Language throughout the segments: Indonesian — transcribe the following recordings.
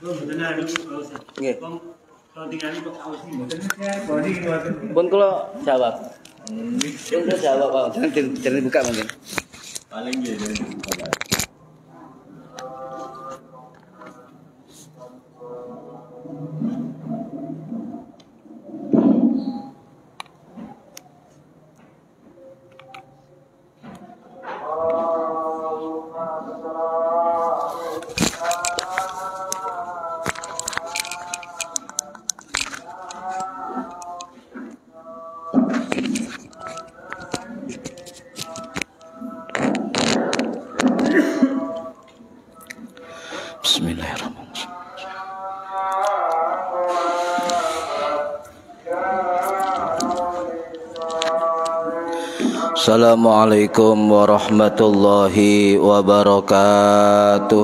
Nggih. Pun kula jawab. Pun kula jawab Pak, jangan buka mungkin. Paling nggih. Bismillahirrahmanirrahim. Assalamualaikum warahmatullahi wabarakatuh.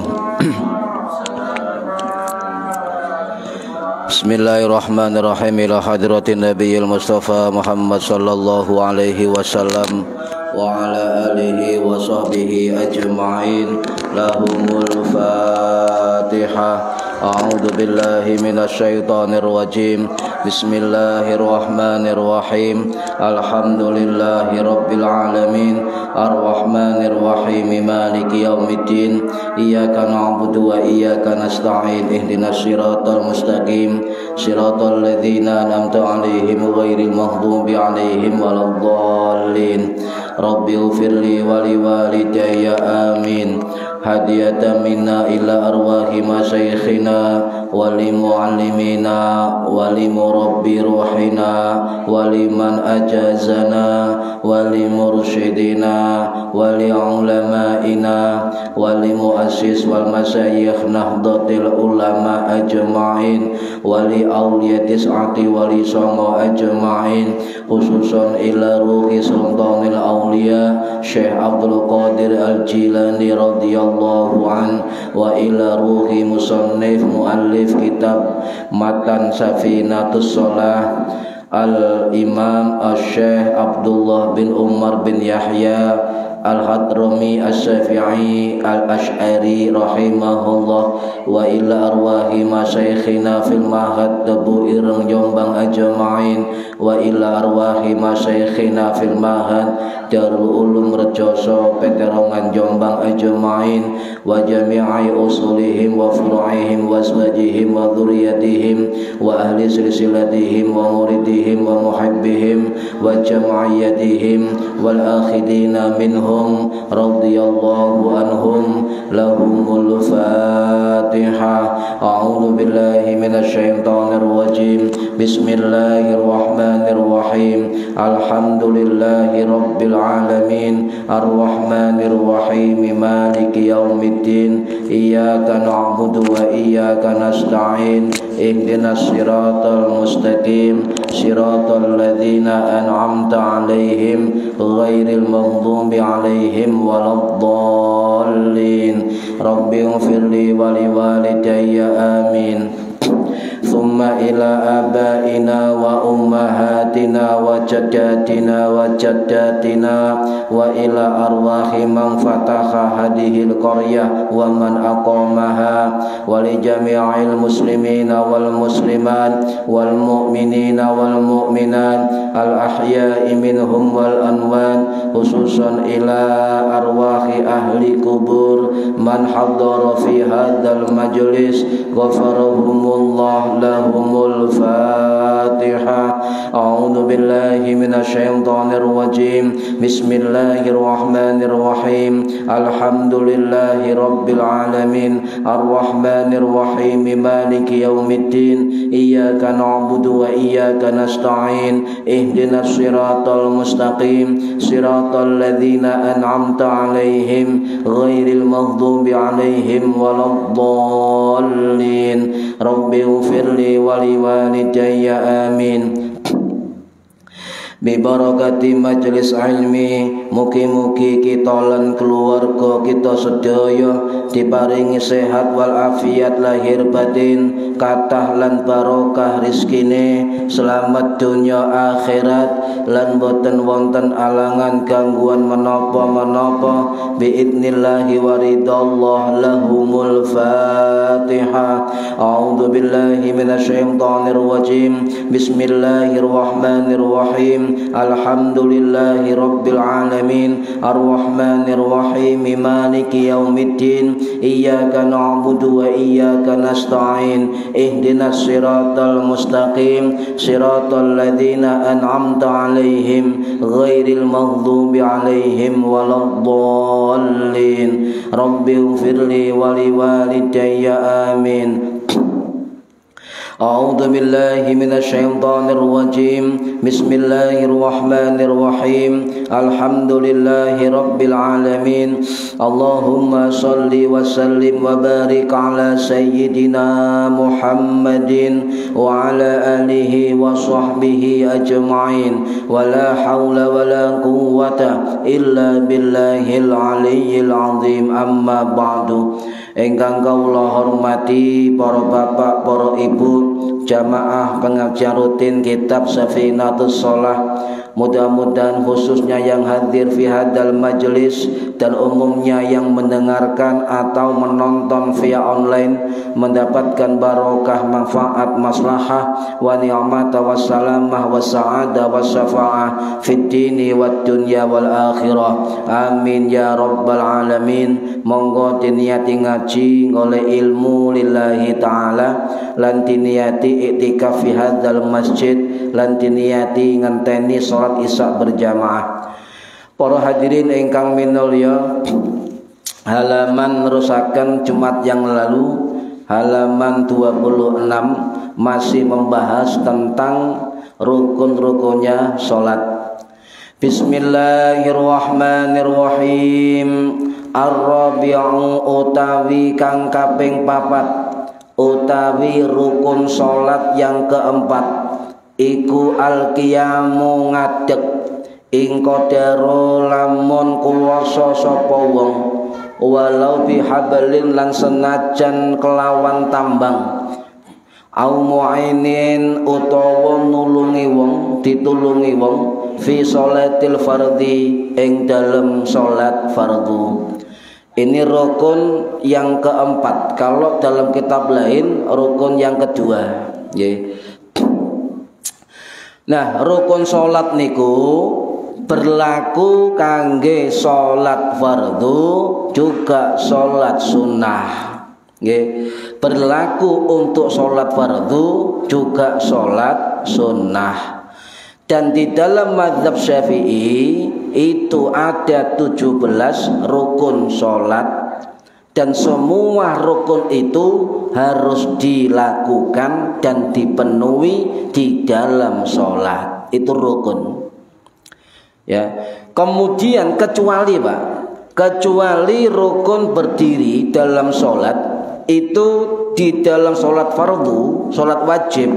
Bismillahirrahmanirrahim. Ila hadratin nabiyil mustafa Muhammad sallallahu alaihi wasallam wa ala alihi wa sahbihi ajma'in. Lahumul Fatihah. A'udzu billahi minasy syaithanir rajim. Bismillahirrahmanirrahim. Alhamdulillahi rabbil alamin. Arrahmanir rahim. Maliki yaumiddin. Iyyaka na'budu wa iyyaka nasta'in. Ihdinas siratal mustaqim. Siratal ladzina an'amta 'alaihim ghairil maghdubi 'alaihim waladdallin. Rabbi ighfirli wa liwalidayya amin. Hadiyatan minna ila arwahi masyayikhina wa li muallimina wa li murabbi ruhina wa liman ajazana wa li mursyidina wa li ulamaina wa li muassis wal masyayikh nahdlatul ulama ajma'in wa li awliya tis'ati wa li songo ajma'in, khususan ila ruhi sultanil awliya Syekh Abdul Qadir Al-Jilani radhiyallahu an wa ila ruhi musannif muallif kitab Matan Safinatus Shalah Al-Imam Syekh Abdullah bin Umar bin Yahya Al-Hadrami Asy-Syafi'i Al-Asy'ari rahimahullah wa ila arwahi masyayikhina fil mahad Tebu Ireng Jombang ajma'in wa ila arwahi masyayikhina fil mahad Darul Ulum Rejoso Peterongan Jombang ajma'in wa jami'i usulihim wa furu'ihim wa azwajihim wa dzurriyyatihim wa ahli silsilatihim wa muridihim wa muhibbihim wa jam'iyyatihim wal akhidina minhum radhiyallahu anhum. Lahumul Fatihah. A'udzu billahi minasy syaithanir rajim. Bismillahirrahmanirrahim. Alhamdulillahi rabbil alamin. Arrahmanir rahim. Maliki yaumiddin. Iyyaka na'budu wa iyyaka nasta'in. Ihdinas siratal mustaqim. Siratal ladzina an'amta 'alaihim ghairil maghdubi 'alaihim waladdallin. Rabbi ighfirli wa liwalidayya amin. Thumma ila abaina wa ummahatina wa jaddatina wa jaddatina wa ila arwahi man fataha hadhil qaryah wa man aqamaha wa li jami'il muslimina wal muslimat wal mu'minina wal mu'minat al ahya'i minhum wal anwan, khususan ila arwahi ahli kubur man hadara fi hadzal majlis ghafarahumullah. Lahumul Fatihah. A'udzu billahi minasy syaithanir rajim. Bismillahirrahmanirrahim. Alhamdulillahi rabbil alamin. Arrahmanir rahim. Maliki yaumiddin. Iyyaka na'budu wa iyyaka nasta'in. Ihdinas siratal mustaqim. Siratal ladzina an'amta 'alaihim ghairil maghdubi 'alaihim waladdallin. Rabbi ighfirli wa liwalidayya amin. bi barakati majelis ilmi. Mugi-mugi kita lan keluarga kita sedaya diparingi sehat wal afiat lahir batin, kathah lan barokah rizkine, selamat dunya akhirat, lan boten wonten alangan gangguan menapa-menapa biidnillahi wa ridallah. Lahumul Fatihah. A'udzu billahi minasyaitonir rajim. Bismillahirrahmanirrahim. Alhamdulillahi rabbil alamin. Arrahmanir rahim. Maliki yaumiddin. Iyyaka na'budu wa iyyaka nasta'in. Ihdinas siratal mustaqim. Siratal ladzina an'amta 'alaihim ghairil maghdubi 'alaihim waladdallin. Rabbighfirli wa liwalidayya amin. A'udzu billahi minasyaitonir rajim. Bismillahirrahmanirrahim. Alhamdulillahi rabbil alamin. Allahumma shalli wa sallim wa barik ala sayyidina Muhammadin wa ala alihi wa sahbihi ajma'in. Wa la hawla wa la quwwata illa billahil aliyyil azim. Amma ba'du. Ingkang kawula hormati para bapak, para ibu, jamaah pengajian rutin kitab Safinatus Shalah, mudah-mudahan khususnya yang hadir fi hadal majlis dan umumnya yang mendengarkan atau menonton via online mendapatkan barokah, manfaat, maslahah wa ni'mata wassalamah wassa'adah wassafa'ah fid dini wad dunya wal akhirah. Amin ya rabbal alamin. Monggo diniati ngaji ngoleh ilmu lillahi ta'ala, lan diniati iktikaf fi hadzal masjid, lan diniati ngenteni salat isya berjamaah. Para hadirin ingkang minulya, halaman nerusaken Jumat yang lalu, halaman 26 masih membahas tentang rukun-rukunnya salat. Bismillahirrahmanirrahim. Ar-rabi'u utawi kang kaping 4, utawi rukun salat yang keempat, iku al-qiyamu ngadeg ing qadara lamun kuwasa sapa wong, walau bihablin lan senajan kelawan tambang, au mu'inin utawa nulungi wong, ditulungi wong fi sholatil fardhi ing dalem salat fardhu. Ini rukun yang keempat. Kalau dalam kitab lain rukun yang kedua. Nah, rukun salat niku berlaku kangge salat fardhu juga salat sunnah. Berlaku untuk salat fardhu juga salat sunnah. Dan di dalam mazhab Syafi'i itu ada 17 rukun sholat, dan semua rukun itu harus dilakukan dan dipenuhi di dalam sholat. Itu rukun. Ya. Kemudian kecuali rukun berdiri dalam sholat itu di dalam sholat fardu, sholat wajib,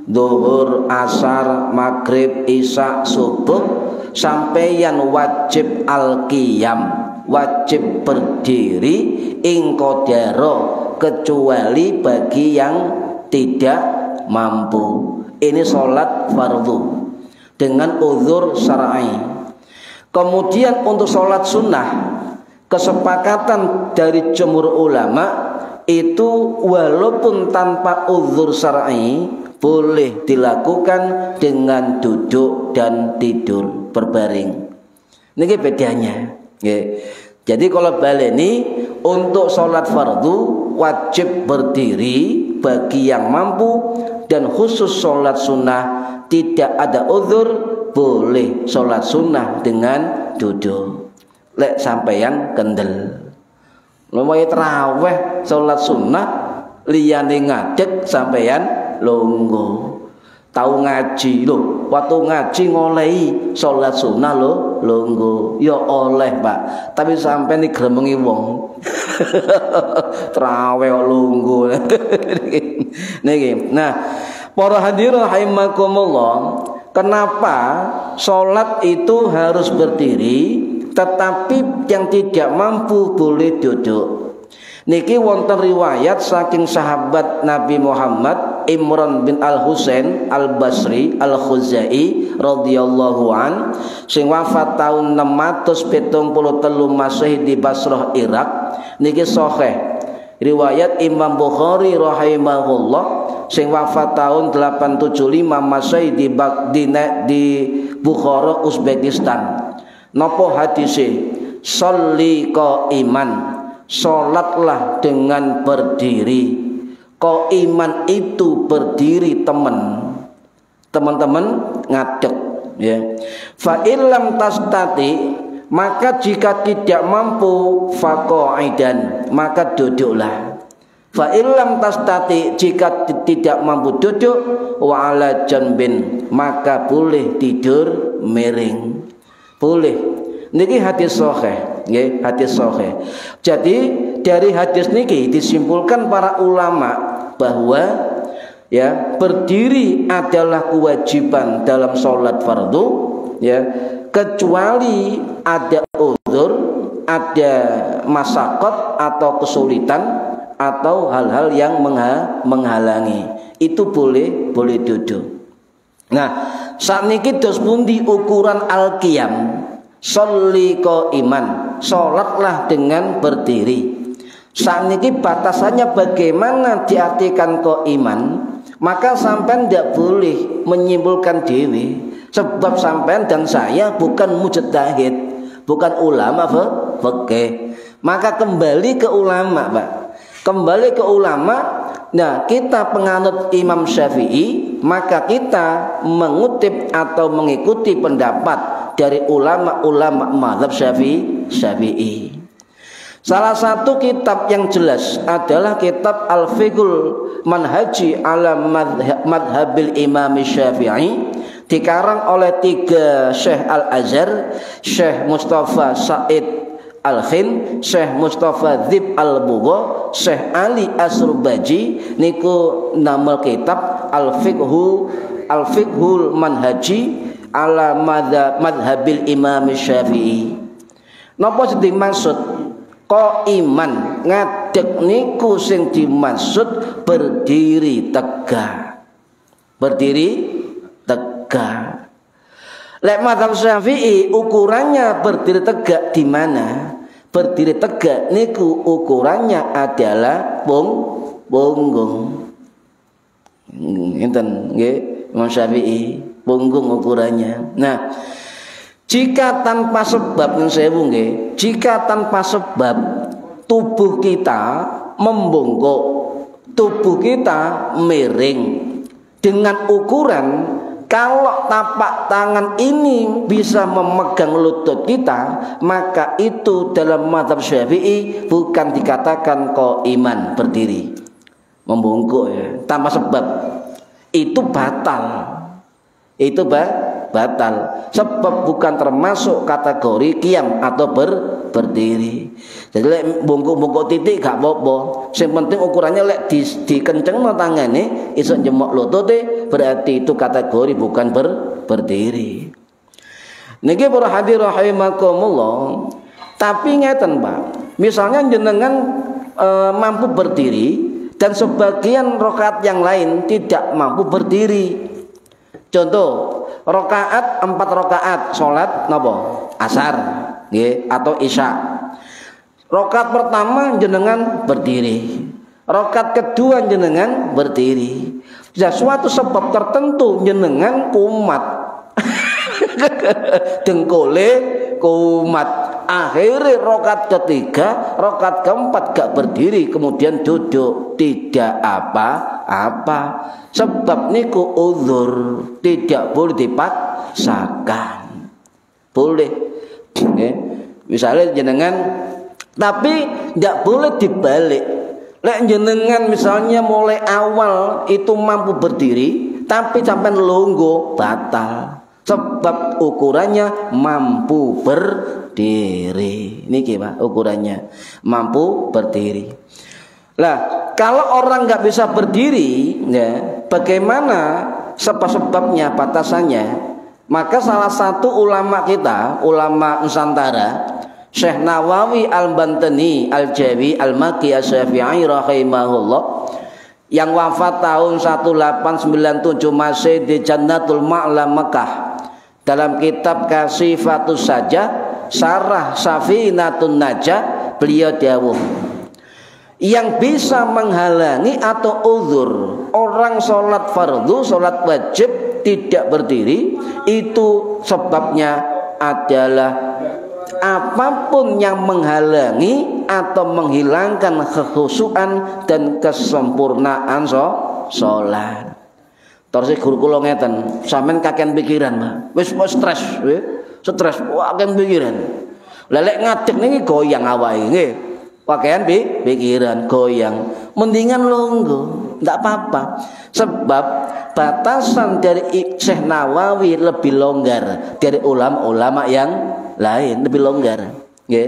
zuhur, asar, maghrib, isya, subuh, sampeyan wajib al-qiyam, wajib berdiri ing qadara, kecuali bagi yang tidak mampu. Ini sholat fardu dengan uzur syar'i. Kemudian untuk sholat sunnah, kesepakatan dari jumhur ulama itu walaupun tanpa uzur syar'i boleh dilakukan dengan duduk dan tidur berbaring. Ini bedanya. Jadi kalau baleni untuk sholat fardu wajib berdiri bagi yang mampu, dan khusus sholat sunnah tidak ada uzur, boleh sholat sunnah dengan duduk. Lek sampeyan kendel, lumayan terawih sholat sunnah liyane ngadeg sampeyan longgo. Tahu ngaji lho, waktu ngaji ngolehi sholat sunnah lho longgo. Ya oleh Pak, tapi sampai nih gremengi wong terawih longgo. Niki. Nah, para hadirin rahimakumullah, kenapa sholat itu harus berdiri, tetapi yang tidak mampu boleh duduk. Niki wonten riwayat saking sahabat Nabi Muhammad Imran bin Al-Husain Al-Basri Al-Khuzai radhiyallahu an, sing wafat tahun 673 Masehi di Basrah Irak. Niki sahih riwayat Imam Bukhari rahimahullah sing wafat tahun 875 Masehi di Bukhara Uzbekistan. Napa hadise? Sholli qaiman, sholatlah dengan berdiri. Qaiman itu berdiri teman-teman ngadeg ya. Fa illam tastati, maka jika tidak mampu faqaidan, maka duduklah. Fa illam tastati, jika tidak mampu duduk, wa ala janbin, maka boleh tidur miring. Boleh. Niki hadis sahih, nggih, hadis sahih. Jadi dari hadis niki disimpulkan para ulama bahwa ya berdiri adalah kewajiban dalam sholat fardu ya, kecuali ada uzur, ada masyaqat atau kesulitan atau hal-hal yang menghalangi, itu boleh duduk. Nah, saat niki dos pundi ukuran al-qiyam? Sholli qaiman, sholatlah dengan berdiri. Saat niki batasannya bagaimana diartikan qaiman? Maka sampean tidak boleh menyimpulkan dewi, sebab sampean dan saya bukan mujtahid, bukan ulama fikih. Maka kembali ke ulama, Pak. Kembali ke ulama. Nah, kita penganut Imam Syafi'i, maka kita mengutip atau mengikuti pendapat dari ulama-ulama mazhab Syafi'i. Salah satu kitab yang jelas adalah kitab Al-Fiqhul Manhaji ala Madhabil Imam Syafi'i, dikarang oleh 3 Syekh Al-Azhar, Syekh Mustafa Said Al-Khin, Syekh Mustafa Dzib Al-Bugha, Syekh Ali Asrubaji. Niku nama kitab Al-Fiqhul Manhaji ala Madhabil Imam Syafi'i. Napa sing dimaksud qaiman? Ngadeg niku sing dimaksud berdiri tegak. Berdiri tegak. Lek mazhab Syafi'i ukurannya berdiri tegak di mana? Berdiri tegak niku ukurannya adalah punggung. Enten nggih Imam Syafi'i, punggung ukurannya. Nah, jika tanpa sebab nggih, jika tanpa sebab tubuh kita membungkuk, tubuh kita miring dengan ukuran, kalau tapak tangan ini bisa memegang lutut kita, maka itu dalam mazhab Syafi'i bukan dikatakan qaiman, berdiri, membungkuk ya, tanpa sebab. Itu batal. Itu batal. Sebab bukan termasuk kategori qiyam atau berdiri. Jadi lek bungkuk-bungkuk titik gak apa-apa. Yang penting ukurannya lek dikencengno tangane iso njemok lutute, berarti itu kategori bukan berdiri. Niki para hadirin rahimakumullah. Tapi ngeten, Pak. Misalnya jenengan mampu berdiri dan sebagian rakaat yang lain tidak mampu berdiri. Contoh, rakaat 4 rakaat salat napa? Asar, nggih, atau isya. Rakaat pertama jenengan berdiri, rakaat kedua jenengan berdiri. Ya, suatu sebab tertentu jenengan kumat, dengkule kumat. Akhirnya rakaat ketiga, rakaat keempat gak berdiri, kemudian duduk, tidak apa-apa. Sebab niku uzur, tidak boleh dipaksakan. Boleh, okay. Misalnya jenengan, tapi tidak boleh dibalik. Lek jenengan misalnya mulai awal itu mampu berdiri, tapi sampai longgo, batal. Sebab ukurannya mampu berdiri. Niki Pak, ukurannya mampu berdiri. Lah, kalau orang nggak bisa berdiri, ya, bagaimana sebab-sebabnya, batasannya? Maka salah satu ulama kita, ulama Nusantara, Syekh Nawawi Al-Bantani Al-Jawi Al-Maki Asy-Syafi'i rahimahullah, yang wafat tahun 1897 masih di Jannatul Ma'la Mekah, dalam kitab Kasifatus Sajah Syarah Safinatun Najah, beliau dawuh, yang bisa menghalangi atau uzur orang sholat fardu, sholat wajib tidak berdiri, itu sebabnya adalah apapun yang menghalangi atau menghilangkan kekhusyuan dan kesempurnaan sholat. Terus guru kula ngeten, sampean kakean pikiran, Pak. Wis stres, stres, kakean pikiran. Lelek ngadeg niki goyang awake nggih. Pakaian pikiran goyang, mendingan longgo, ndak apa-apa. Sebab batasan dari Syekh Nawawi lebih longgar dari ulama-ulama yang lain, lebih longgar. Nggih.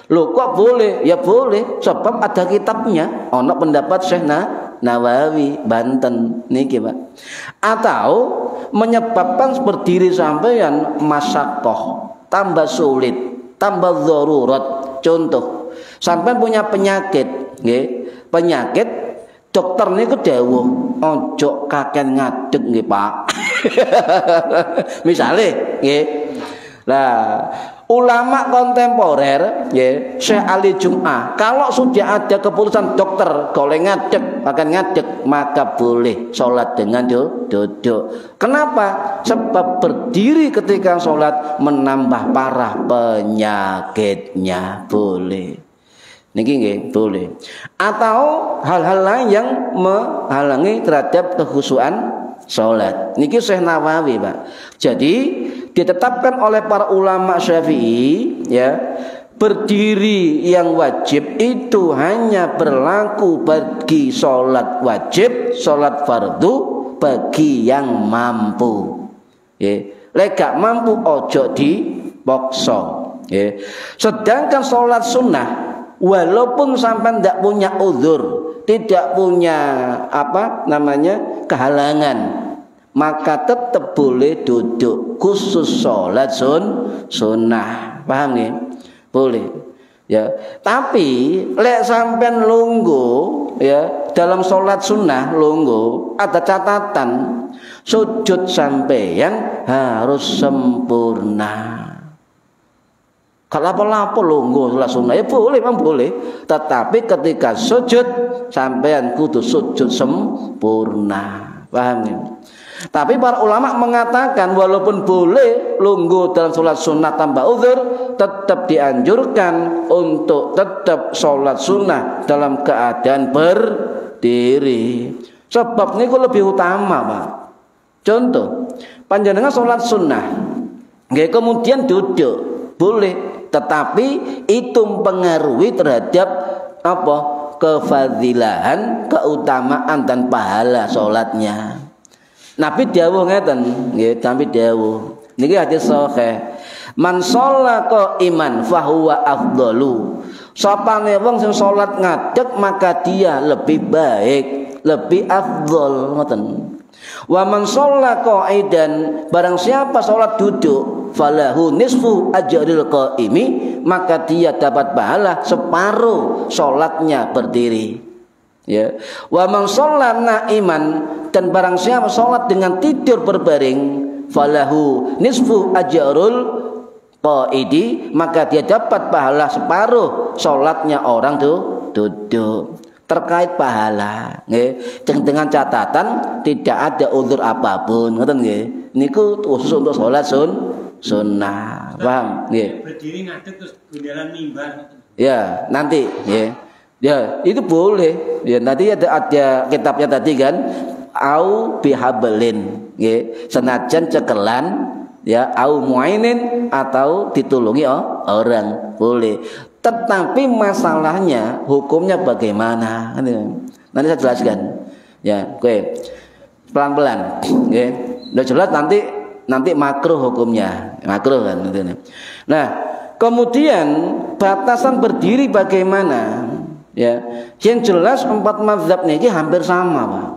Lho kok boleh? Ya boleh, sebab ada kitabnya, ono pendapat Syekh Nawawi Banten niki, Pak. Atau menyebabkan berdiri sampeyan masyaqqah, tambah sulit, tambah darurat. Contoh, sampai punya penyakit, nggih, penyakit, dokter niku dawuh ojo kaken ngadeg nggih, Pak. Misale, nggih. Lah, ulama kontemporer, nggih, Syekh Ali Jum'ah, kalau sudah ada keputusan dokter golek ngadeg, akan ngadeg, maka boleh sholat dengan duduk. Kenapa? Sebab berdiri ketika sholat menambah parah penyakitnya, boleh. Niki nggih, boleh. Atau hal-hal lain yang menghalangi terhadap kekhusyuan sholat. Niki Syekh Nawawi, Pak. Jadi ditetapkan oleh para ulama Syafi'i, ya, berdiri yang wajib itu hanya berlaku bagi sholat wajib, sholat fardu bagi yang mampu. Lek gak mampu ojo dipaksa. Sedangkan sholat sunnah, walaupun sampai tidak punya uzur, tidak punya kehalangan, maka tetap boleh duduk, khusus sholat sunnah. Paham nih? Boleh. Ya, tapi lek sampean lungguh, ya, dalam sholat sunnah lungguh, ada catatan, sujud sampeyan harus sempurna. Kalau apa-apa lungguh sholat sunnah, ya boleh, memang boleh. Tetapi ketika sujud sampeyan kudu sujud sempurna. Paham nih? Tapi para ulama mengatakan walaupun boleh lungguh dalam sholat sunnah tanpa uzur, tetap dianjurkan untuk tetap sholat sunnah dalam keadaan berdiri. Sebab ini lebih utama, Pak. Contoh, panjenengan sholat sunnah, kemudian duduk, boleh, tetapi itu mempengaruhi terhadap kefadilahan, keutamaan dan pahala sholatnya. Nabi dawuh ngeten, nggih, Nabi dawuh. Niki hadis sahih. Man shalla qa'iman fahuwa afdalu. Sapane wong sing salat ngadeg maka dia lebih baik, lebih afdal, ngoten. Wa man shalla qa'idan, barang siapa salat duduk, falahu nisfu ajril qa'imi, maka dia dapat pahala separuh salatnya berdiri. Ya, wa man shalla na'iman, dan barang siapa sholat dengan tidur berbaring, falahu nisfu ajrul qaidi, maka dia dapat pahala separuh sholatnya orang duduk. Terkait pahala, nggih, dengan catatan tidak ada uzur apapun, ngoten nggih. Niku khusus untuk sholat sunnah, paham nggih? Berdiri ngadeg terus bundaran mimbar. Ya, nanti, ya. Ya, itu boleh. Ya, nanti ada kitabnya tadi kan, au bihablin, nggih, senajan cekelan, ya, au muainin, atau ditulungi orang, boleh. Tetapi masalahnya hukumnya bagaimana? Nanti saya jelaskan. Ya, oke. Pelan-pelan, nggih. Udah jelas nanti makruh hukumnya. Makruh kan itu. Nah, kemudian batasan berdiri bagaimana? Ya, yang jelas empat mazhab niki hampir sama, Pak.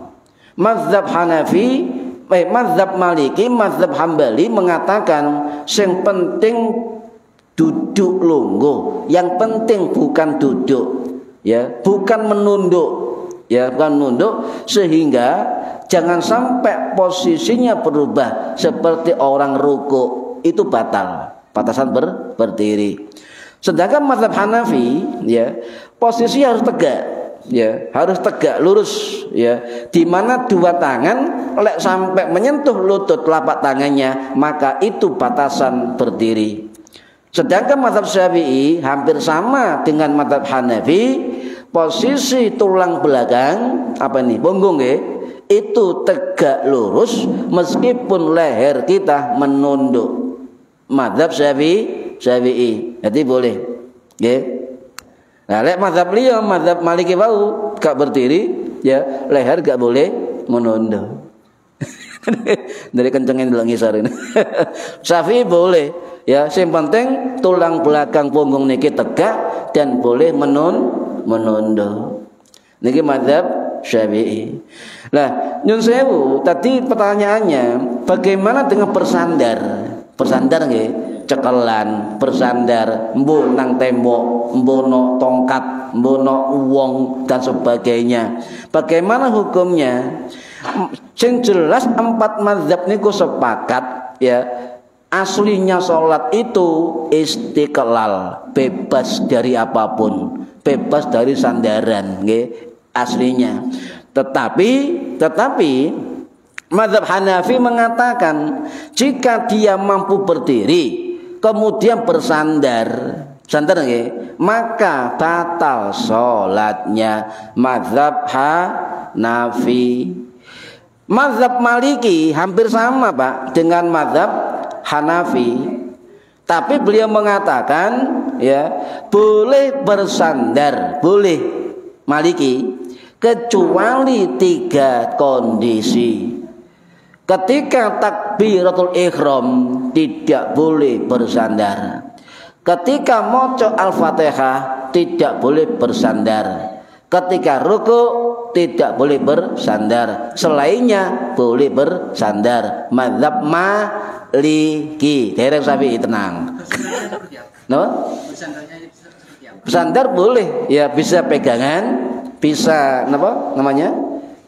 Mazhab Hanafi, mazhab Maliki, mazhab Hambali mengatakan sing penting duduk lungguh, yang penting bukan duduk, ya, bukan menunduk, ya, bukan menunduk, sehingga jangan sampai posisinya berubah seperti orang ruku, itu batal, batasan berdiri. Sedangkan mazhab Hanafi, ya, posisi harus tegak, ya, harus tegak lurus, ya, di mana dua tangan lek sampai menyentuh lutut telapak tangannya, maka itu batasan berdiri. Sedangkan mazhab Syafi'i hampir sama dengan mazhab Hanafi, posisi tulang belakang apa ini, punggung, ya, itu tegak lurus meskipun leher kita menunduk. Mazhab Syafi'i, jadi boleh, ya. Nah, lek mazhab beliau, mazhab Maliki wau gak berdiri, ya, leher gak boleh menunduk. Dari kencengin dulu ngisar ini. Syafi'i boleh, ya, yang penting tulang belakang punggung niki tegak dan boleh menunduk. Niki mazhab Syafi'i. Nah, nyun sewu, tadi pertanyaannya bagaimana dengan bersandar? Bersandar nggih, cekelan, bersandar, mbuh nang tembok, mbuh no tongkat, mbuh no uwong dan sebagainya. Bagaimana hukumnya? Sing jelas empat mazhab niku sepakat, ya, aslinya sholat itu istiqlal, bebas dari apapun, bebas dari sandaran, nggih, aslinya. Tetapi mazhab Hanafi mengatakan jika dia mampu berdiri kemudian bersandar, maka batal sholatnya. Mazhab Hanafi. Mazhab Maliki hampir sama, Pak, dengan mazhab Hanafi. Tapi beliau mengatakan, ya, boleh bersandar, boleh Maliki, kecuali 3 kondisi. Ketika takbiratul ihram tidak boleh bersandar. Ketika maca Al-Fatihah tidak boleh bersandar. Ketika ruku tidak boleh bersandar. Selainnya boleh bersandar. Mazhab Maliki. Dereng Syafi'i tenang. No? Bersandar boleh, ya, bisa pegangan, bisa apa namanya?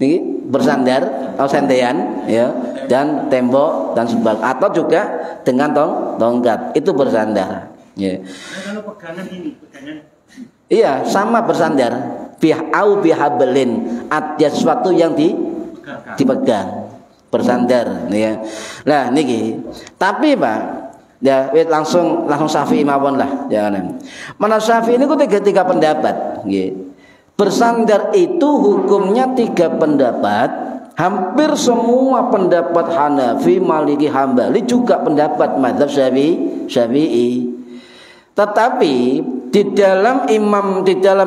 Ini bersandar atau sendean, ya, dan tembok dan sebagainya, atau juga dengan tongkat itu bersandar, ya. Kalau pegangan ini, pegangan, iya, sama bersandar, bihablin, ada sesuatu yang dipegang, bersandar, ya. Nah, niki. Tapi, Pak, ya, langsung Syafi'i mawon lah, jangan. Mana Syafi'i ini kok tiga pendapat, nggih. Bersandar itu hukumnya 3 pendapat. Hampir semua pendapat Hanafi, Maliki, Hambali juga pendapat mazhab Syafi'i. Tetapi di dalam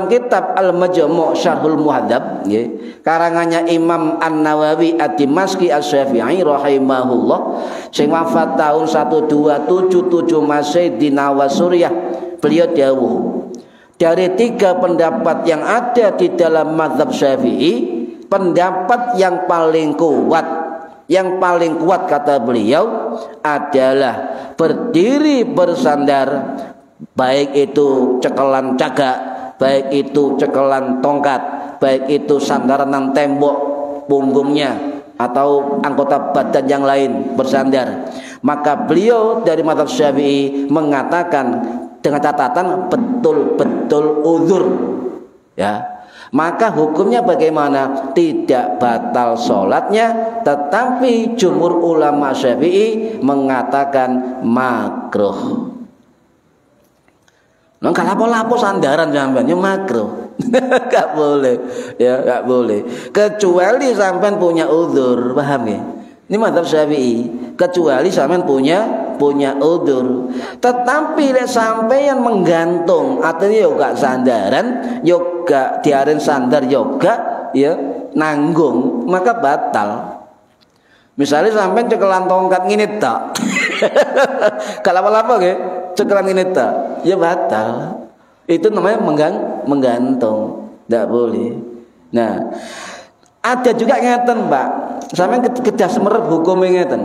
kitab Al-Majmu' Syarhul Muhadzab, karangannya Imam An-Nawawi Ad-Dimashqi Asy-Syafi'i rahimahullah, sing wafat tahun 1277 Masehi di Nawasuriah, beliau dawuh, dari 3 pendapat yang ada di dalam mazhab Syafi'i, pendapat yang paling kuat kata beliau adalah berdiri bersandar, baik itu cekelan cagak, baik itu cekelan tongkat, baik itu sandaran nang tembok punggungnya atau anggota badan yang lain bersandar. Maka beliau dari mazhab Syafi'i mengatakan dengan catatan betul-betul uzur, ya, maka hukumnya bagaimana? Tidak batal sholatnya, tetapi jumhur ulama Syafi'i mengatakan makruh. Nggak lapo-lapo sandaran sampean, ya makruh. Gak boleh, ya, gak boleh. Kecuali sampean punya uzur, paham ya? Ini mazhab Syafi'i. Kecuali sampean punya udzur. Tetapi lek sampeyan menggantung, artinya yoga sandaran, yoga diaren sandar, yoga, ya, nanggung, maka batal. Misalnya sampeyan cekelan tongkat ngene tok. Kalau apa-apa nggih, cekelan ngene tok, ya batal. Itu namanya menggantung, tidak boleh. Nah, ada juga ngeten, Pak. sampeyan kedah semerep hukum ngeten.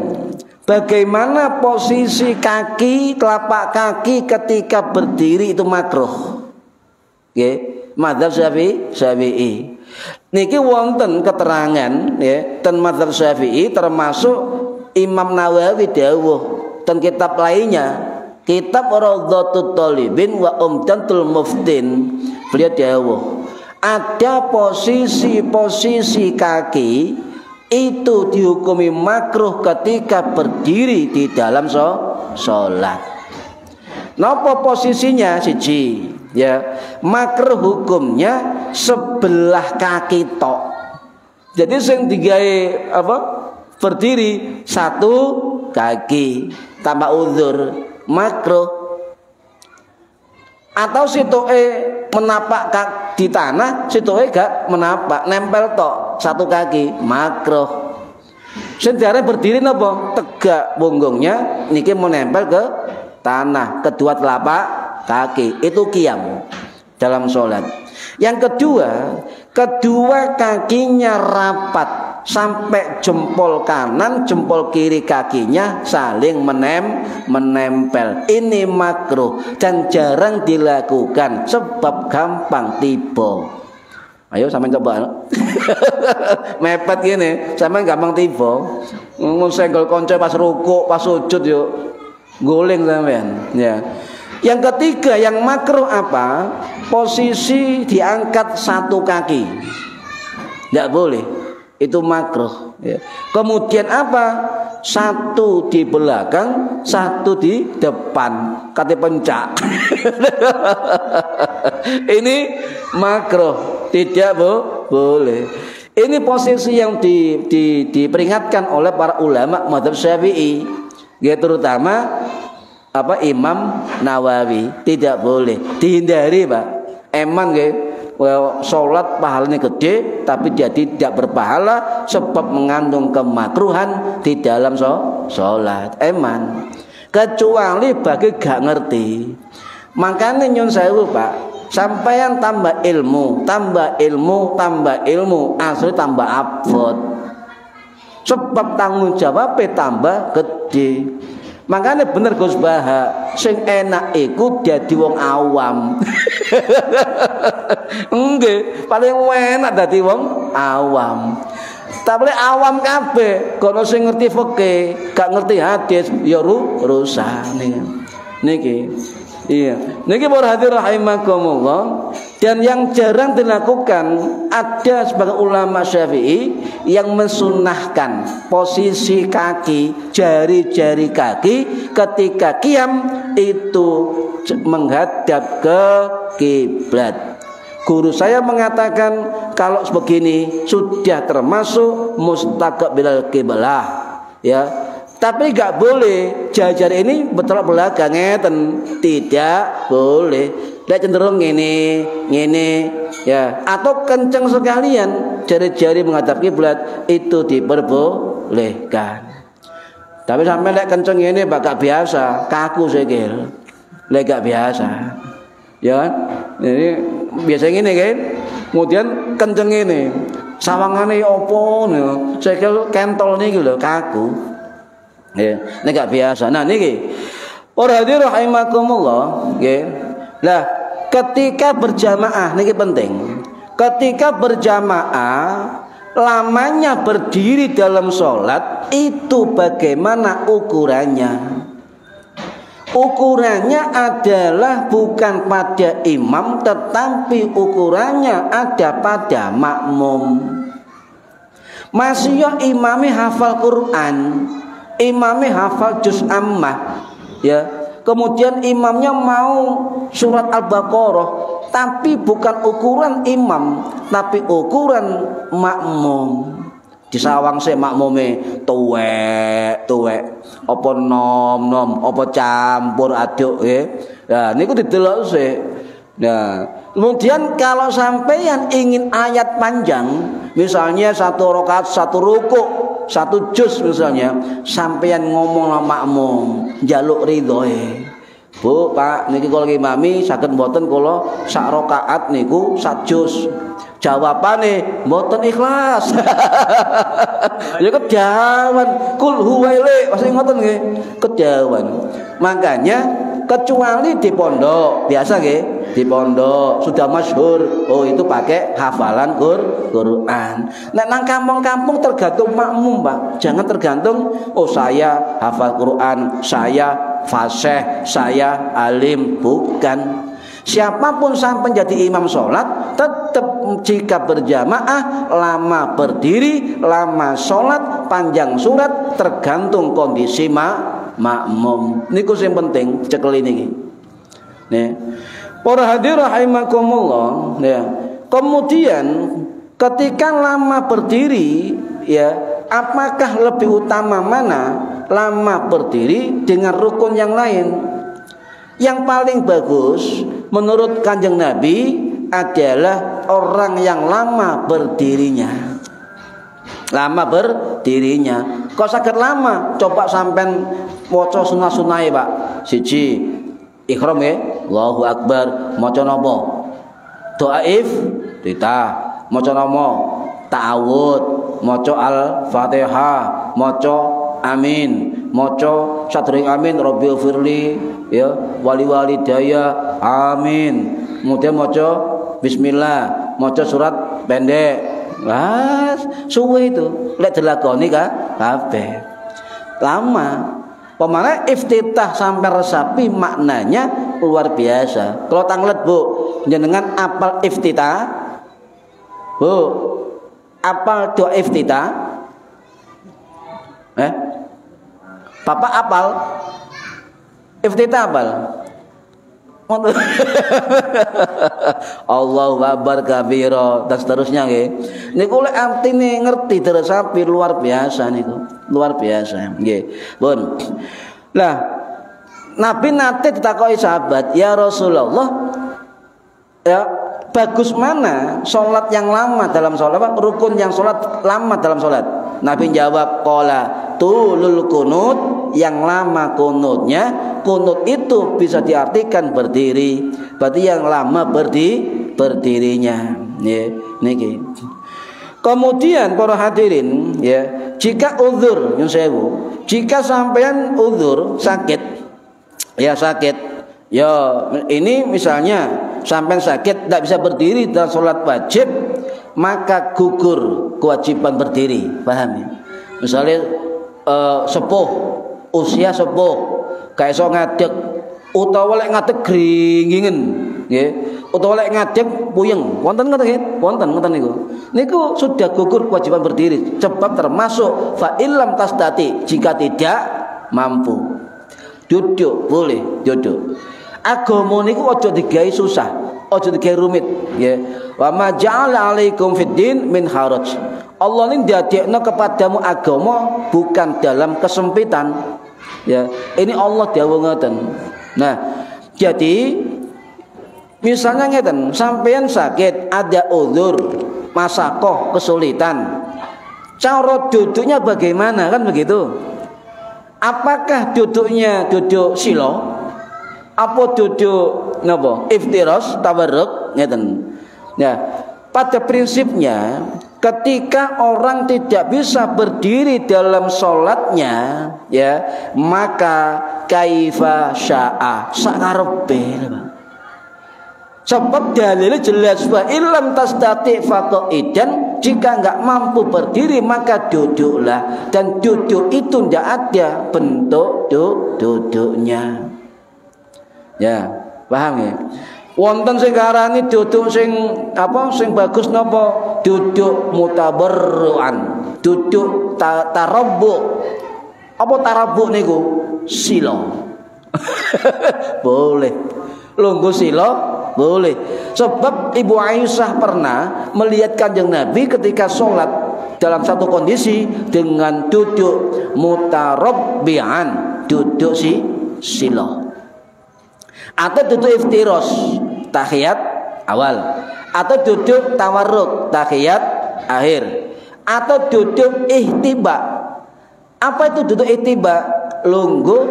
Bagaimana posisi kaki, telapak kaki ketika berdiri itu makruh. Nggih, mazhab Syafi'i. Niki wonten keterangan ya, ten mazhab Syafi'i termasuk Imam Nawawi dawuh ten kitab lainnya, kitab Rawdatut Thalibin wa Umdatul Muftin. Beliau dawuh, ada posisi kaki itu dihukumi makruh ketika berdiri di dalam sholat. Napa posisinya? Siji ya, makruh hukumnya sebelah kaki tok. Jadi sing digawe apa? Berdiri satu kaki tanpa uzur makruh. Atau situke menapak di tanah, situke gak menapak, nempel tok satu kaki, makruh. Sendiri berdiri napa? Tegak punggungnya niki menempel ke tanah, kedua telapak kaki, itu qiyam dalam sholat. Yang kedua kakinya rapat sampai jempol kanan, jempol kiri kakinya saling menempel. Ini makruh dan jarang dilakukan sebab gampang tiba. Ayo sampean coba. Mepet gini, sampean gampang tiba. Ngusenggol konco pas rukuk, pas sujud yo guling sampean. Ya. Yang ketiga yang makruh apa? Posisi diangkat satu kaki. Tidak boleh. Itu makruh ya. Kemudian apa? Satu di belakang, satu di depan, kate pencak. Ini makruh, tidak boleh. Ini posisi yang diperingatkan oleh para ulama mazhab Syafi'i, ya, terutama apa Imam Nawawi. Tidak boleh, dihindari Pak. Eman nggih, sholat pahalanya gede tapi dia tidak berpahala sebab mengandung kemakruhan di dalam sholat. Eman, kecuali bagi gak ngerti. Makanya nyun sewu Pak, sampeyan tambah ilmu, asli tambah abot. Sebab tanggung jawabnya tambah gede. Makanya bener Gus Baha, sing enak iku dadi wong awam. Nggih, paling enak dadi wong awam. Tapi awam kabeh, kono sing ngerti fikih, gak ngerti hadis, ya rusak niki. Iya, niki para hadirin rahimakumullah. Dan yang jarang dilakukan, ada sebagai ulama Syafi'i yang mensunnahkan posisi kaki, jari-jari kaki ketika qiyam itu menghadap ke kiblat. Guru saya mengatakan kalau begini sudah termasuk mustaqbilal qiblah, ya. Tapi gak boleh jari-jari ini bertolak belakang, tidak boleh. Dia cenderung ngene ya, atau kencang sekalian jari-jari menghadap kiblat, itu diperbolehkan. Tapi sampai lek kencang ngene bakal biasa, kaku sikil. Lek gak biasa. Ya kan? Ini biasa ngene kan. Kemudian kencang ngene. Sawangane opo niku? Sikil kentol niki lho, kaku. Ya, ini gak biasa. Nah niki para hadirin rahimakumullah, nggih. Lah, ketika berjamaah niki penting. Ketika berjamaah, lamanya berdiri dalam sholat itu bagaimana ukurannya? Ukurannya adalah bukan pada imam, tetapi ukurannya ada pada makmum. Masih imami hafal Quran, imamnya hafal juz ammah, ya. Kemudian imamnya mau surat Al-Baqarah, tapi bukan ukuran imam, tapi ukuran makmum. Disawang se makmume tuwek, apa nom, apa campur aduk ya. Nah, niku didelok sik. Nah, kemudian kalau sampeyan ingin ayat panjang, misalnya satu rakaat, satu rukuk, satu juz misalnya, sampeyan ngomong sama makmum, njaluk ridhoe. Bu, Pak, niki kula ngimami saged mboten kula sak rakaat niku sak juz. Jawabane mboten ikhlas. Ya kejawan, kul huwaile, masih ngoten nggih. Kejawan. Makanya kecuali di pondok, biasa nggih, di pondok sudah masyhur, oh itu pakai hafalan Quran. Nek nang kampung-kampung tergantung makmum, Pak. Jangan tergantung oh saya hafal Quran, saya fasih, saya alim, bukan. Siapapun sampai jadi imam sholat, tetap jika berjamaah, lama berdiri, lama sholat, panjang surat, tergantung kondisi makmum. Niku sing penting cekel ini. Nih, para hadirin rahimakumullah. Ya. Kemudian ketika lama berdiri, ya, apakah lebih utama mana? Lama berdiri dengan rukun yang lain. Yang paling bagus menurut Kanjeng Nabi adalah orang yang lama berdirinya. Lama berdirinya. Kok sakit lama? Coba sampean maca sunah-sunah Pak. Siji ihram ya, Allahu Akbar, maca napa? Doa iftitah, maca napa? Ta'awud, maca Al-Fatihah, maca amin, maca sadring amin Rabbil firli ya wali walidaya amin, kemudian maca bismillah, maca surat pendek. Suwe itu lek dilakoni kabeh lama. Pemane iftitah sampai resapi maknanya luar biasa. Kalau tanglet Bu, jenengan apal iftitah? Bu, apal doa iftitah? Bapak apal? Iftitah apal? Allahu Akbar kabira dan seterusnya nggih. Niku lek artine ngerti diresapi luar biasa niku. Luar biasa nggih. Pun. Lah Nabi nate ditakoki sahabat, "Ya Rasulullah, ya bagus mana salat yang lama dalam salat, apa rukun yang salat lama dalam salat?" Nabi jawab, "Qala tulul kunut," yang lama kunutnya. Kunut itu bisa diartikan berdiri. Berarti yang lama berdirinya. Ya, niki. Kemudian para hadirin, ya, jika uzur yang sewu, jika sampean uzur sakit, ya sakit, ya ini misalnya sampean sakit tidak bisa berdiri dalam sholat wajib, maka gugur kewajiban berdiri, paham ya? Misalnya sepuh, usia sepuh, kayak so ngadeg, utawa lek ngadeg gringgingen, ya, utawa lek ngadeg puyeng, wonten ngoten nggih, wonten ngoten niku. Niku sudah gugur kewajiban berdiri, sebab termasuk fa illam tastati, jika tidak mampu. Duduk boleh, duduk. Agama niku aja digawe susah, aja digawe rumit, ya. Wa ma ja'ala 'alaikum fid din min haraj. Allah ini ndadekno kepadamu agama bukan dalam kesempitan. Ya, ini Allah dawuh ngoten. Nah, jadi misalnya ngeten, sampean sakit, ada uzur, masakoh, kesulitan. Cara duduknya bagaimana, kan begitu? Apakah duduknya duduk sila? Apa duduk napa? Iftiras, tawarruk, ngeten. Ya, pada prinsipnya ketika orang tidak bisa berdiri dalam sholatnya, ya, maka kaifa sya'a, sakarepe. Sebab dalilnya jelas, wa illam tastati faqaidan, jika enggak mampu berdiri maka duduklah, dan duduk itu tidak ada bentuk duduknya. Ya, paham ya? Wonten sing karani duduk sing apa sing bagus napa? Duduk mutabarruan, duduk tarabbu. Apa tarabbu niku? Sila. Boleh. Lungguh sila boleh. Sebab Ibu Aisyah pernah melihat Kanjeng Nabi ketika sholat dalam satu kondisi dengan duduk mutarabbian, duduk sila. Atau duduk iftiros, tahiyat awal, atau duduk tawarruk, tahiyat akhir, atau duduk ihtiba. Apa itu duduk ihtiba? Lungguh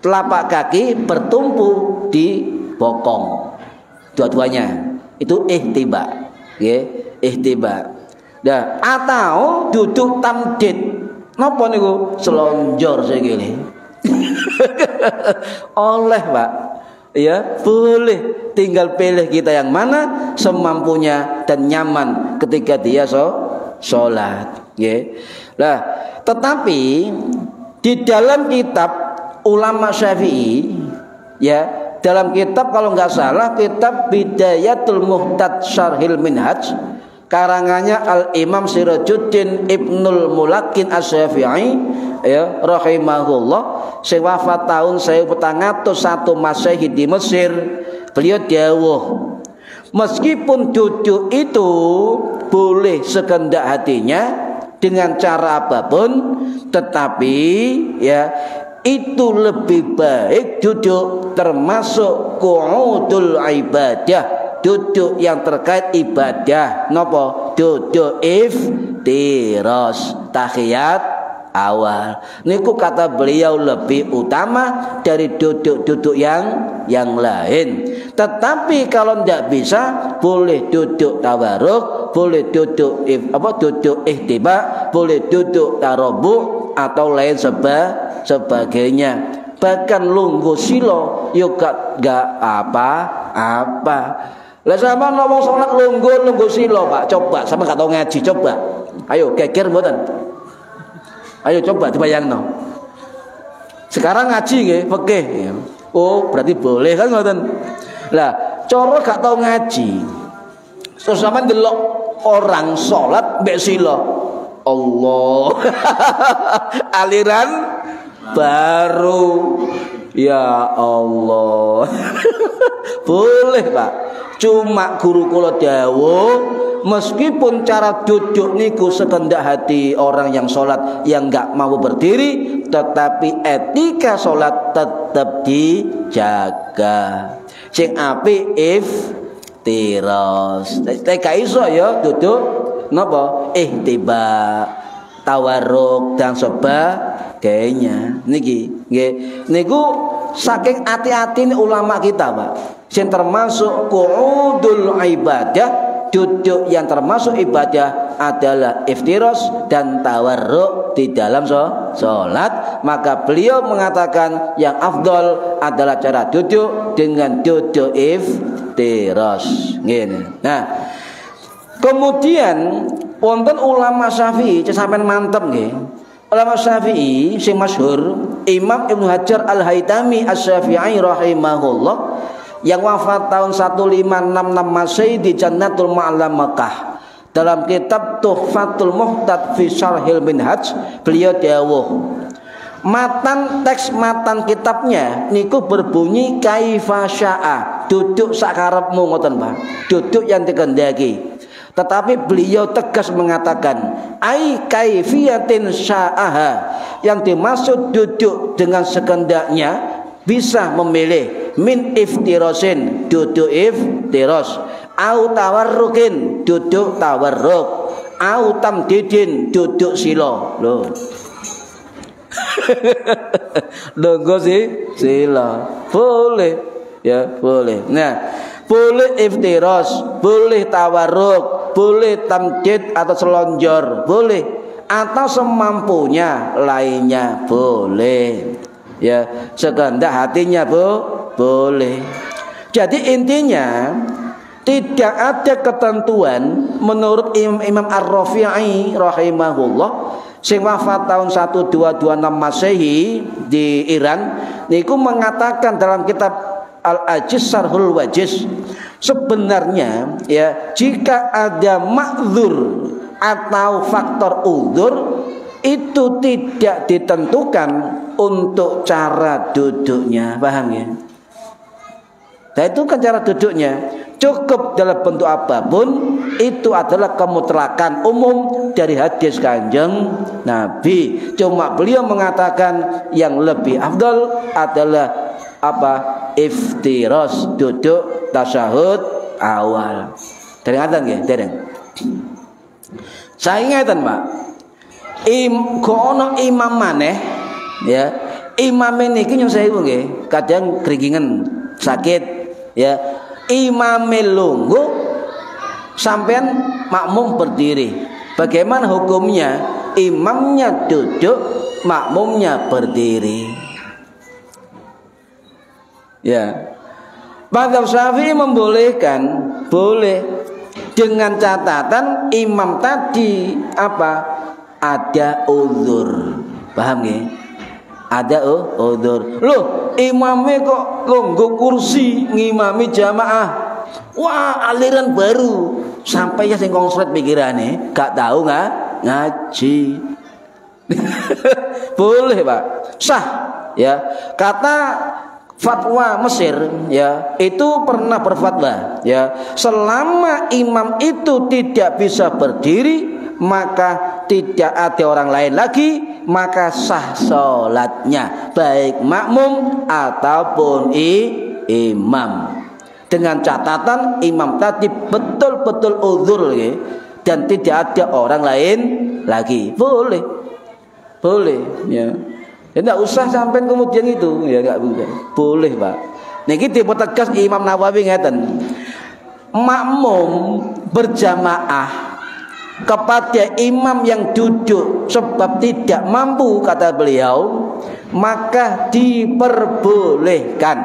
telapak kaki bertumpu di bokong. Dua-duanya itu ihtiba, nggih, ihtiba. Nah, atau duduk tamdid. Napa niku? Selonjor segini. Oleh, Pak. Ya, boleh. Tinggal pilih kita yang mana semampunya dan nyaman ketika dia sholat. Nggih. Nah, tetapi di dalam kitab ulama Syafi'i, ya, dalam kitab kalau nggak salah kitab Bidayatul Muhtad Syarhil Minhaj karangannya Al-Imam Sirajuddin Ibnul Mulakin Asy-Syafi'i, ya, rahimahullah, sing wafat tahun 1401 Masehi di Mesir. Beliau dawuh, meskipun duduk itu boleh sekehendak hatinya dengan cara apapun, tetapi ya itu lebih baik duduk termasuk qu'udul ibadah, duduk yang terkait ibadah. Napa? Duduk iftiras, tahiyat awal. Niku kata beliau lebih utama dari duduk-duduk yang lain. Tetapi kalau tidak bisa, boleh duduk tawarruk, boleh duduk duduk ihtiba, boleh duduk tarobu atau lain sebagainya. Bahkan lungguh silo juga gak apa-apa. Lah sama ngomong sholat lungguh silo, Pak. Coba sama gak tahu ngaji, coba. Ayo geger mboten. Ayo coba dibayangno. Sekarang ngaji nggih, fikih. Oh, berarti boleh kan ngoten. Lah, cara gak tahu ngaji. Terus sampean delok orang sholat mbek silo. Allah. Aliran baru. Ya Allah. Boleh, Pak. Cuma guru kula dawuh, meskipun cara duduk niku sekehendak hati orang yang sholat yang enggak mau berdiri, tetapi etika sholat tetap dijaga. Sing apik iftiras. Teka iso ya duduk napa? Ihtiba, tawarruk dan sebagainya. Niki nggih. Niku saking hati-hatine ulama kita, Pak. Sing termasuk qu'udul ibadah, duduk yang termasuk ibadah adalah iftiras dan tawarruk di dalam sholat. Maka beliau mengatakan yang afdol adalah cara duduk dengan duduk iftiras. Gini. Nah, kemudian wonten ulama Syafi'i, sampean mantep nggih. Ulama Syafi'i sing masyhur Imam Ibnu Hajar Al-Haytami Asy-Syafi'i rahimahullah yang wafat tahun 1566 Masehi di Jannatul Ma'la Makkah. Dalam kitab Tuhfatul Muhtad fi Syarhil Minhaj, beliau dawuh, teks matan kitabnya niku berbunyi kaifa syaa, duduk sakarepmu ngoten, Pak. Duduk yang dikehendaki. Tetapi beliau tegas mengatakan ai kaifiyatin sya'aha, yang dimaksud duduk dengan sekehendaknya bisa memilih min iftirasin, duduk iftiras, au tawarrukin, duduk tawarruk, au tamdidin, duduk sila. Loh. Nunggu sila. Boleh. Ya, boleh. Nah, boleh iftiras, boleh tawarruk, boleh tamdid atau selonjor, boleh, atau semampunya lainnya boleh. Ya, sekehendak hatinya boleh. Jadi intinya tidak ada ketentuan menurut Imam Ar-Rafi'i rahimahullah sing wafat tahun 1226 Masehi di Iran niku mengatakan dalam kitab Al-Ajiz Sarhul Wajiz, sebenarnya ya jika ada ma'dzur atau faktor uzur itu tidak ditentukan untuk cara duduknya, paham ya? Nah, itu kan cara duduknya cukup dalam bentuk apapun, itu adalah kemutlakan umum dari hadis Kanjeng Nabi. Cuma beliau mengatakan yang lebih afdal adalah apa? Iftiras, duduk tasyahud awal. Dereng nggih, dereng. Saya ingatan, Pak. Kono imam maneh ya Imam niki nyun sewu nggih, kadang keringingan, sakit ya. Imam lungguh sampean makmum berdiri. Bagaimana hukumnya? Imamnya duduk, makmumnya berdiri. Ya. Mazhab Syafi'i membolehkan, boleh dengan catatan imam tadi apa? Ada uzur. Paham nggih? Ada uzur. Loh, imamnya kok lungguh kursi ngimami jamaah. Wah, aliran baru. Sampai ya sing konslet pikirane, gak tahu ngaji. Boleh, Pak. Sah, ya. Kata fatwa Mesir ya, itu pernah berfatwa ya, selama imam itu tidak bisa berdiri maka tidak ada orang lain lagi, maka sah sholatnya baik makmum ataupun imam, dengan catatan imam tadi betul-betul uzur ya, dan tidak ada orang lain lagi. Boleh ya. Ya enggak usah sampai kemudian itu, ya enggak boleh, Pak. Niki dipertegas Imam Nawawi ngeten. Makmum berjamaah kepada imam yang duduk sebab tidak mampu, kata beliau, maka diperbolehkan.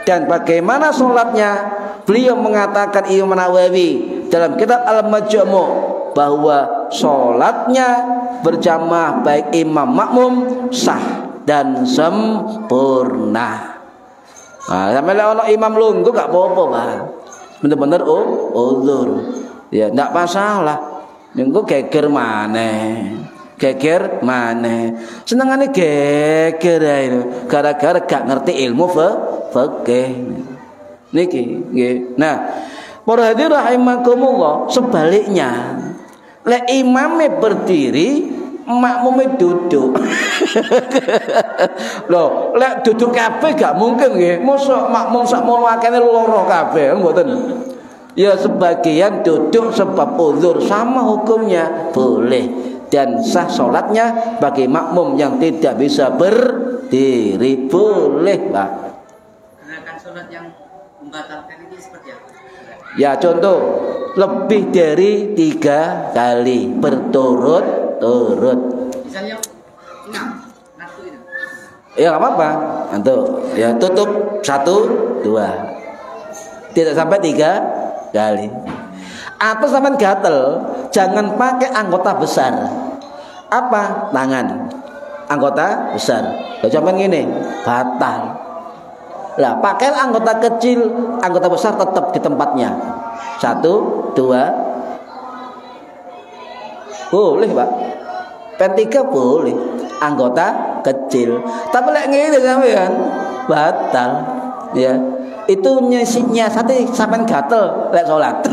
Dan bagaimana sholatnya? Beliau mengatakan Imam Nawawi dalam kitab Al-Majmu' bahwa sholatnya berjamaah baik imam makmum sah dan sempurna. Nah, sampai ono imam lungguh gak apa-apa, Pak. Bener-bener uzur. Ya, ndak masalah. Engko geger maneh. Senengane geger ae gara-gara gak ngerti ilmu fikih. Niki nggih. Nah, para hadirin rahimakumullah, sebaliknya lek imame berdiri, makmume duduk. Loh, lek duduk kabeh gak mungkin nggih. Mosok makmum sakmono akene loro kabeh, mboten. Ya sebagian duduk sebab uzur, sama hukumnya, boleh dan sah salatnya bagi makmum yang tidak bisa berdiri, boleh, Pak. Gerakan salat yang membatalkan ini seperti apa? Ya contoh, lebih dari 3 kali berturut-turut. Misalnya 6 itu. Ya nggak apa-apa. Antum ya tutup 1, 2. Tidak sampai 3 kali. Atau sampean gatel, jangan pakai anggota besar. Apa? Tangan. Anggota besar. Lah sampean ngene, batal. Lah pakai anggota kecil, anggota besar tetap di tempatnya. 1, 2. Boleh, Pak. Pen 3 boleh. Anggota kecil. Tapi lek ngene sampean batal. Ya. Itu nyiasate sampean gatel lek salat.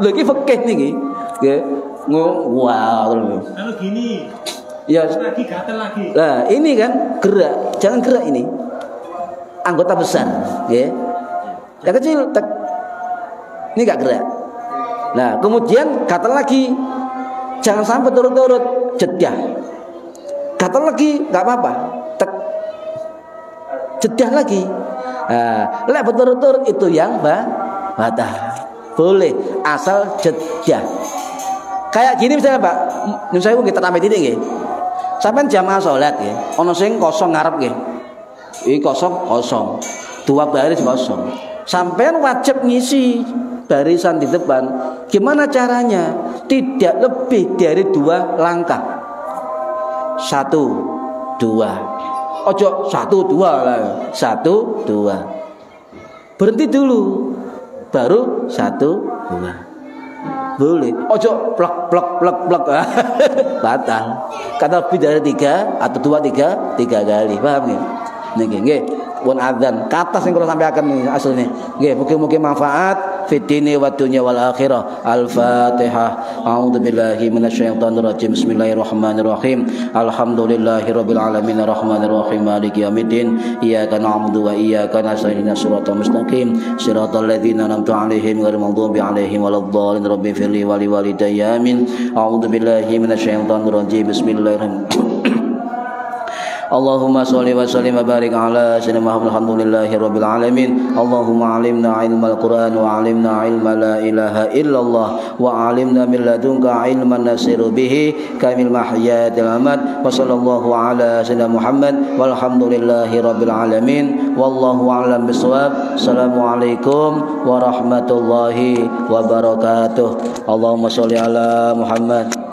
Lho iki fikih niki. Nggih. Wow. Kalau gini, ya lagi gatel lagi. Nah, ini kan gerak. Jangan gerak ini. Anggota besar, ya. Yang kecil, tek. Ini gak gerak. Nah, kemudian gatal lagi. Jangan sampai turut-turut, jeda. Gatal lagi, gak apa-apa. Tek. Jeda lagi. Nah, lek berturut-turut itu yang batal. Boleh, asal jeda. Kayak gini misalnya, Pak. Nyun sewu kita tambah titik nggih. Sampeyan jamaah salat nggih, ana sing kosong ngarep nggih. Iki kosong, 2 baris kosong. Sampean wajib ngisi barisan di depan. Gimana caranya? Tidak lebih dari 2 langkah. 1, 2. Ojo 1, 2 lah. 1, 2. Berhenti dulu. Baru 1, 2. Boleh. Ojo plek. Batal. Kata lebih dari 3 atau 2, 3 kali. Paham nggih? Nggih, nggih. Pun adzan kata sing kula sampaikan asline. Nggih, mugi-mugi manfaat fid dini wa dunya wal akhirah. Al-Fatihah. A'udzubillahi minasyaitonir rajim. Bismillahirrahmanirrahim. Alhamdulillahirabbil alamin arrahmanir rahim maliki yaumiddin. Iyyaka na'budu wa iyyaka nasta'in ihdinas siratal mustaqim. Siratal ladzina an'amta 'alaihim ghairil maghdubi alaihim waladdallin. Rabbi firli wa li walidayya amin. A'udzubillahi minasyaitonir rajim. Bismillahirrahmanirrahim. Allahumma sholli wa sallim wa barik ala sayyidina Muhammad alhamdulillahi rabbil alamin. Allahumma alimna ilmal Qur'an wa alimna ilma la ilaha illallah wa alimna min ladunka ilman nasiru bihi kamil mahyatil amat. Wa sallallahu ala sayyidina Muhammad walhamdulillahi rabbil alamin. Wallahu a'lam bishawab. Assalamualaikum warahmatullahi wabarakatuh. Allahumma sholli ala Muhammad.